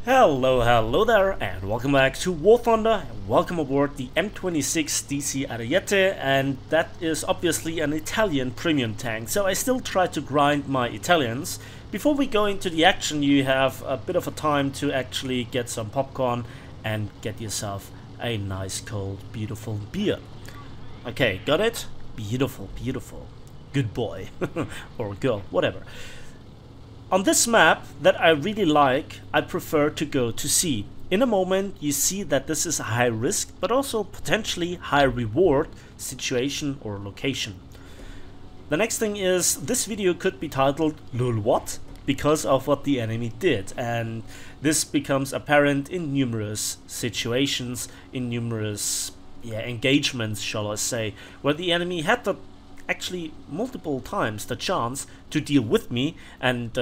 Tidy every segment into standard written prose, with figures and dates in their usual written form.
Hello there, and welcome back to War Thunder, and welcome aboard the M26 D.C.Ariete, and that is obviously an Italian premium tank, so I still try to grind my Italians. Before we go into the action, you have a bit of a time to actually get some popcorn and get yourself a nice cold beautiful beer. Okay, got it? Beautiful, beautiful. Good boy. Or girl, whatever. On this map that I really like, I prefer to go to sea. In a moment you see that this is a high risk but also potentially high reward situation or location. The next thing is, this video could be titled "Lol what?" because of what the enemy did, and this becomes apparent in numerous situations, in numerous engagements, shall I say, where the enemy had the actually multiple times the chance to deal with me and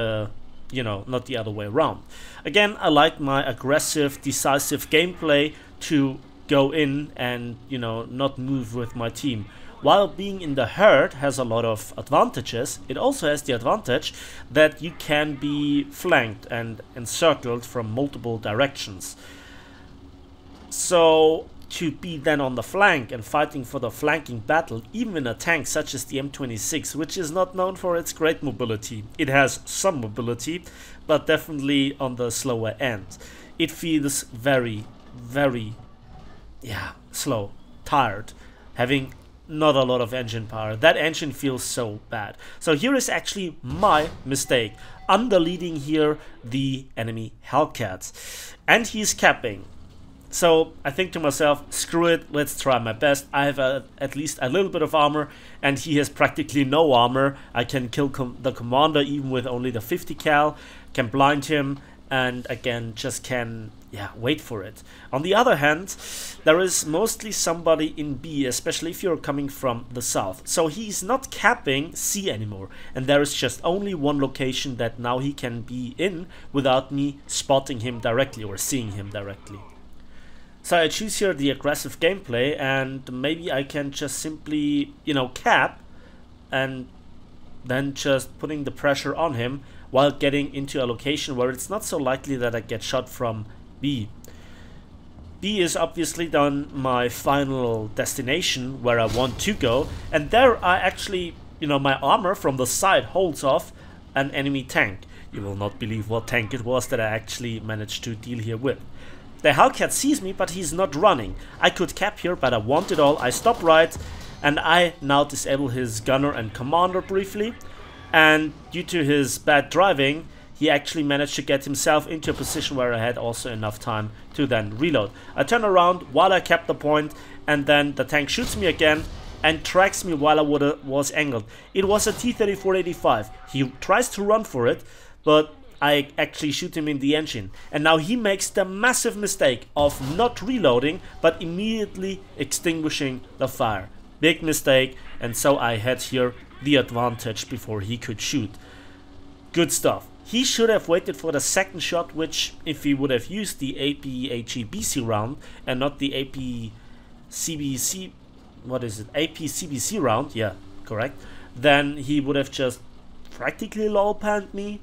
you know, not the other way around. Again, I like my aggressive, decisive gameplay to go in and, you know, not move with my team. While being in the herd has a lot of advantages, it also has the advantage that you can be flanked and encircled from multiple directions. So to be then on the flank and fighting for the flanking battle, even in a tank such as the M26, which is not known for its great mobility. It has some mobility, but definitely on the slower end. It feels very, very, slow, tired, having not a lot of engine power. That engine feels so bad. So here is actually my mistake. Underleading here the enemy Hellcat. And he's capping. So I think to myself, screw it, let's try my best. I have at least a little bit of armor, and he has practically no armor. I can kill the commander even with only the 50 cal, can blind him, and again just can wait for it. On the other hand, there is mostly somebody in B, especially if you're coming from the south. So he's not capping C anymore, and there is just only one location that now he can be in without me spotting him directly or seeing him directly. So I choose here the aggressive gameplay, and maybe I can just simply, you know, cap and then just putting the pressure on him while getting into a location where it's not so likely that I get shot from B. B is obviously then my final destination where I want to go, and there I actually, you know, my armor from the side holds off an enemy tank. You will not believe what tank it was that I actually managed to deal here with. The Hellcat sees me, but he's not running. I could cap here, but I want it all. I stop right, and I now disable his gunner and commander briefly. And due to his bad driving, he actually managed to get himself into a position where I had also enough time to then reload. I turn around while I kept the point, and then the tank shoots me again and tracks me while I was angled. It was a T-34-85. He tries to run for it, but I actually shoot him in the engine, and now he makes the massive mistake of not reloading but immediately extinguishing the fire. Big mistake, and so I had here the advantage before he could shoot. Good stuff. He should have waited for the second shot, which if he would have used the AP-HE-BC round and not the AP-CBC, what is it, AP-CBC round, yeah, correct, then he would have just practically lol-panned me.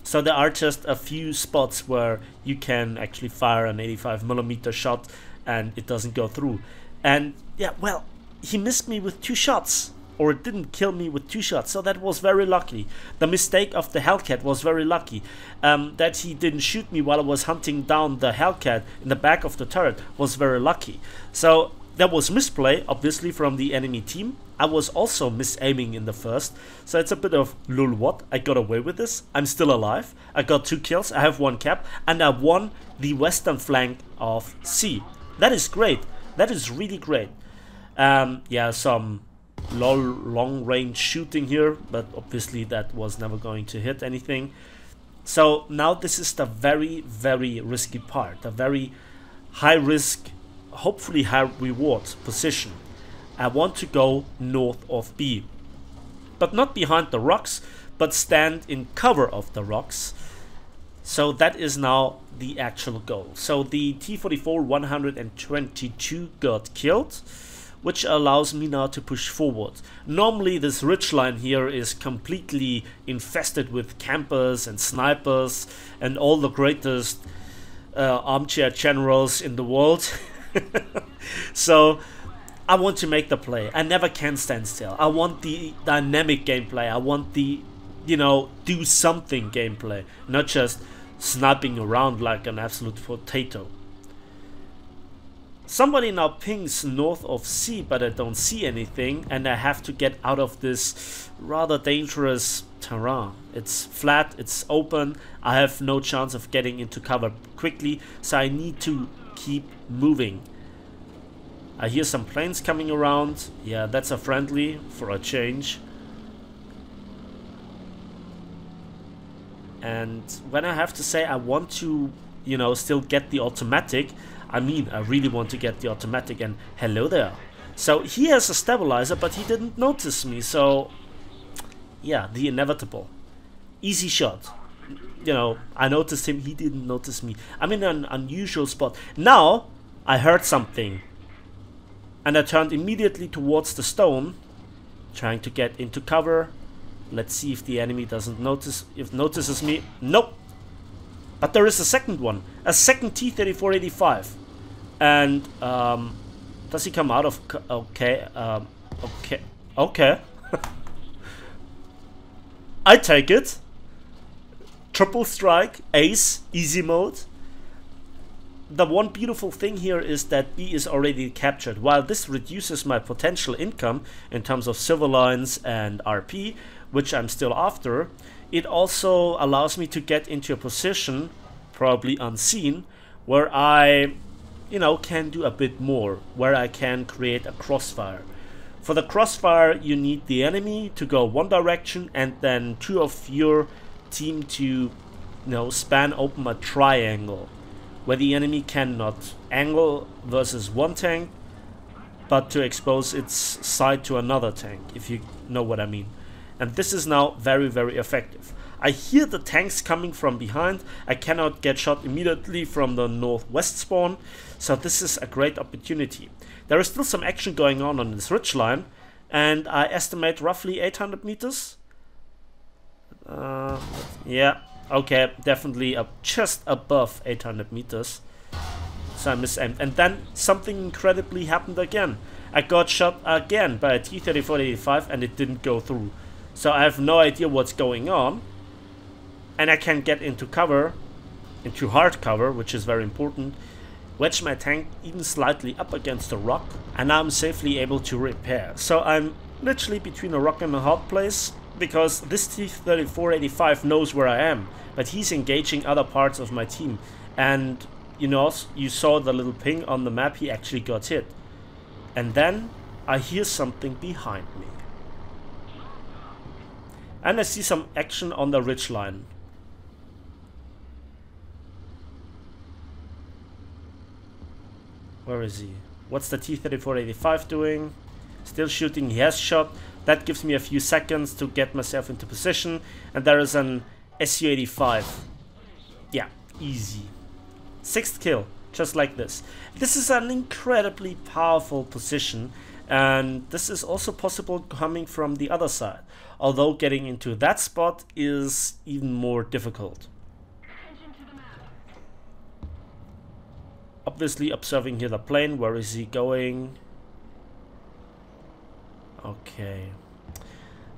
So there are just a few spots where you can actually fire an 85mm shot and it doesn't go through. And yeah, well, he missed me with 2 shots, or it didn't kill me with 2 shots, so that was very lucky. The mistake of the Hellcat was very lucky. That he didn't shoot me while I was hunting down the Hellcat in the back of the turret was very lucky. So there was misplay, obviously, from the enemy team. I was also misaiming in the first, so it's a bit of lol what, I got away with this, I'm still alive, I got 2 kills, I have 1 cap, and I won the western flank of C. That is great, that is really great. Yeah, some long range shooting here, but obviously that was never going to hit anything. So now this is the very, very risky part, the very high risk, hopefully high reward position. I want to go north of B, but not behind the rocks, but stand in cover of the rocks. So that is now the actual goal. So the T-44-122 got killed, which allows me now to push forward. Normally this ridgeline here is completely infested with campers and snipers and all the greatest armchair generals in the world. So I want to make the play. I never can stand still. I want the dynamic gameplay. I want the, you know, do something gameplay, not just sniping around like an absolute potato. Somebody now pings north of C, but I don't see anything, and I have to get out of this rather dangerous terrain. It's flat, it's open, I have no chance of getting into cover quickly, so I need to keep moving. I hear some planes coming around. Yeah, that's a friendly for a change. And when I have to say I want to, you know, still get the automatic, I mean, I really want to get the automatic. And hello there. So he has a stabilizer, but he didn't notice me. So yeah, the inevitable. Easy shot. You know, I noticed him, he didn't notice me. I'm in an unusual spot. Now, I heard something. And I turned immediately towards the stone, trying to get into cover. Let's see if the enemy doesn't notice, notices me. Nope. But there is a second one. A second T-3485. And, does he come out of... Okay, okay. I take it. Triple strike, ace, easy mode. The one beautiful thing here is that B is already captured. While this reduces my potential income in terms of civil lines and RP, which I'm still after, it also allows me to get into a position, probably unseen, where I, you know, can do a bit more, where I can create a crossfire. For the crossfire, you need the enemy to go one direction and then two of your team to, you know, span open a triangle, where the enemy cannot angle versus one tank, but to expose its side to another tank, if you know what I mean. And this is now very, very effective. I hear the tanks coming from behind. I cannot get shot immediately from the northwest spawn, so this is a great opportunity. There is still some action going on this ridgeline, and I estimate roughly 800 meters. Yeah. Okay, definitely up just above 800 meters. So I misaimed. And then something incredibly happened again. I got shot again by a T-3485 and it didn't go through. So I have no idea what's going on. And I can get into cover, into hard cover, which is very important. Wedge my tank even slightly up against a rock. And now I'm safely able to repair. So I'm literally between a rock and a hard place, because this T-3485 knows where I am, but he's engaging other parts of my team. And you know, you saw the little ping on the map, he actually got hit. And then I hear something behind me. And I see some action on the ridgeline. Where is he? What's the T-3485 doing? Still shooting, he has shot. That gives me a few seconds to get myself into position. And there is an Su-85. Yeah, easy. 6th kill, just like this. This is an incredibly powerful position. And this is also possible coming from the other side. Although getting into that spot is even more difficult. Obviously observing here the plane. Where is he going? Okay.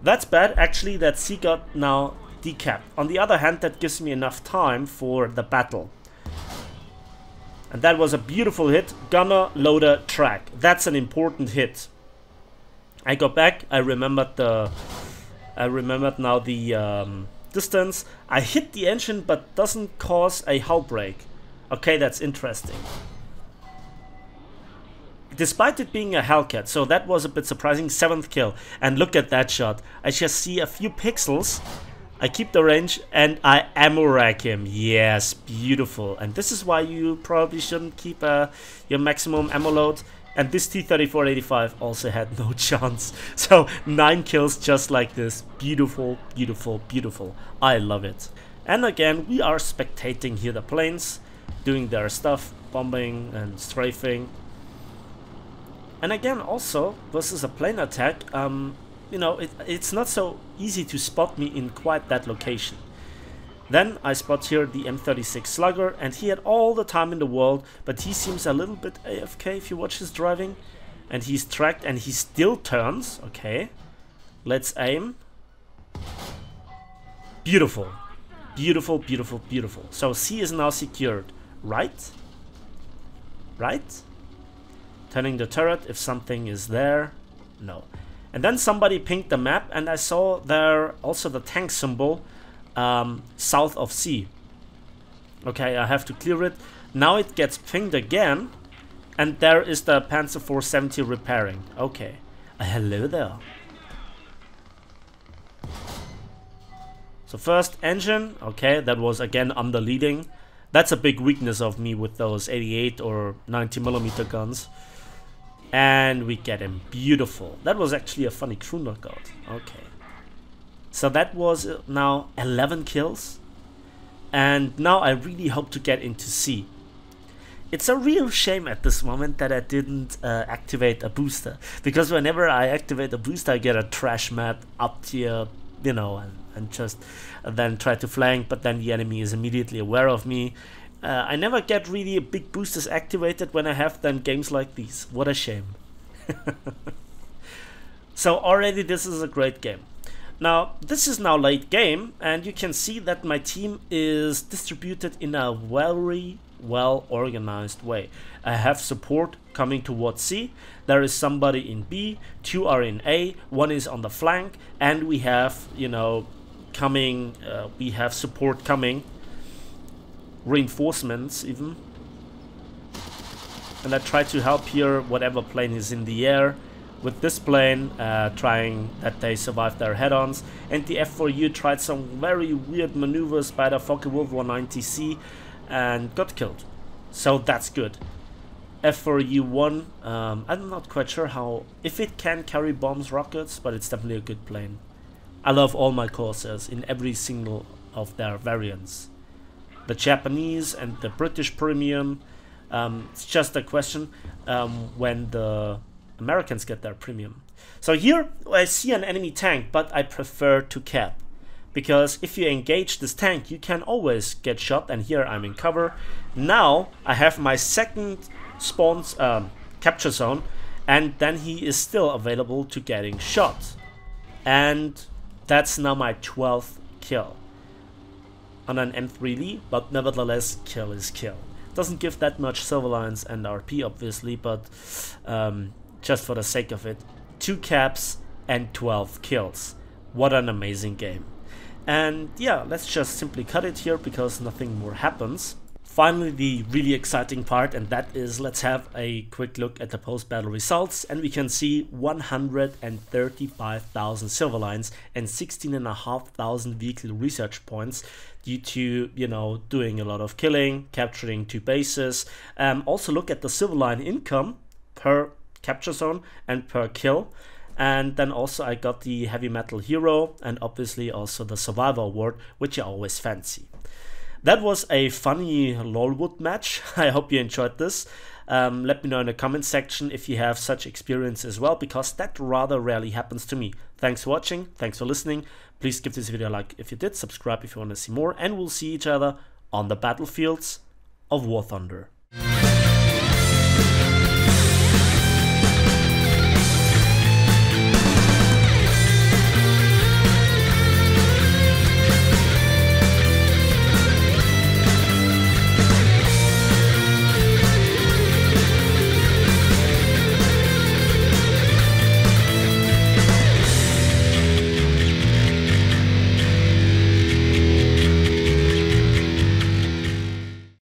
That's bad. Actually, that C got now decapped. On the other hand, that gives me enough time for the battle. And that was a beautiful hit. Gunner, loader, track. That's an important hit. I go back. I remembered now the distance. I hit the engine, but doesn't cause a hull break. Okay, that's interesting. Despite it being a Hellcat, so that was a bit surprising. 7th kill. And look at that shot. I just see a few pixels. I keep the range and I ammo rack him. Yes, beautiful. And this is why you probably shouldn't keep your maximum ammo load. And this T-3485 also had no chance. So 9 kills just like this. Beautiful, beautiful, beautiful. I love it. And again, we are spectating here the planes doing their stuff, bombing and strafing. And again, also, versus a plane attack, you know, it's not so easy to spot me in quite that location. Then I spot here the M26 Slugger, and he had all the time in the world, but he seems a little bit AFK if you watch his driving. And he's tracked and he still turns. Okay, let's aim. Beautiful. Beautiful, beautiful, beautiful. So C is now secured. Right? Right? Turning the turret if something is there. No. And then somebody pinged the map and I saw there also the tank symbol south of C. Okay, I have to clear it. Now it gets pinged again. And there is the Panzer 470 repairing. Okay. Hello there. So first engine. Okay, that was again under leading. That's a big weakness of me with those 88 or 90mm guns. And we get him. Beautiful. That was actually a funny crew knockout. Okay. So that was now 11 kills. And now I really hope to get into C. It's a real shame at this moment that I didn't activate a booster. Because whenever I activate a booster, I get a trash map up tier, you know, and just then try to flank. But then the enemy is immediately aware of me. I never get really big boosters activated when I have then games like these. What a shame. So already this is a great game. Now this is now late game and you can see that my team is distributed in a very well organized way. I have support coming towards C, there is somebody in B, 2 are in A, 1 is on the flank, and we have, you know, coming, we have support coming, reinforcements even. And I try to help here whatever plane is in the air with this plane, trying that they survive their head-ons. And the F4U tried some very weird maneuvers by the Focke-Wulf 190C and got killed. So that's good. F4U1, I'm not quite sure how, if it can carry bombs, rockets, but it's definitely a good plane. I love all my Corsairs in every single of their variants. The Japanese and the British premium, it's just a question when the Americans get their premium. So here I see an enemy tank, but I prefer to cap. Because if you engage this tank, you can always get shot, and here I'm in cover. Now I have my second spawn's capture zone, and then he is still available to getting shot. And that's now my 12th kill on an M3 Lee, but nevertheless, kill is kill. Doesn't give that much silver lines and RP obviously, but just for the sake of it, 2 caps and 12 kills. What an amazing game. And yeah, let's just simply cut it here because nothing more happens. Finally, the really exciting part, and that is, let's have a quick look at the post-battle results, and we can see 135,000 silver lines and 16,500 vehicle research points due to, you know, doing a lot of killing, capturing 2 bases. Also look at the silver line income per capture zone and per kill. And then also I got the heavy metal hero and obviously also the survivor award, which I always fancy. That was a funny lolwood match. I hope you enjoyed this. Let me know in the comment section if you have such experience as well, because that rather rarely happens to me. Thanks for watching, thanks for listening. Please give this video a like if you did, subscribe if you want to see more, and we'll see each other on the battlefields of War Thunder.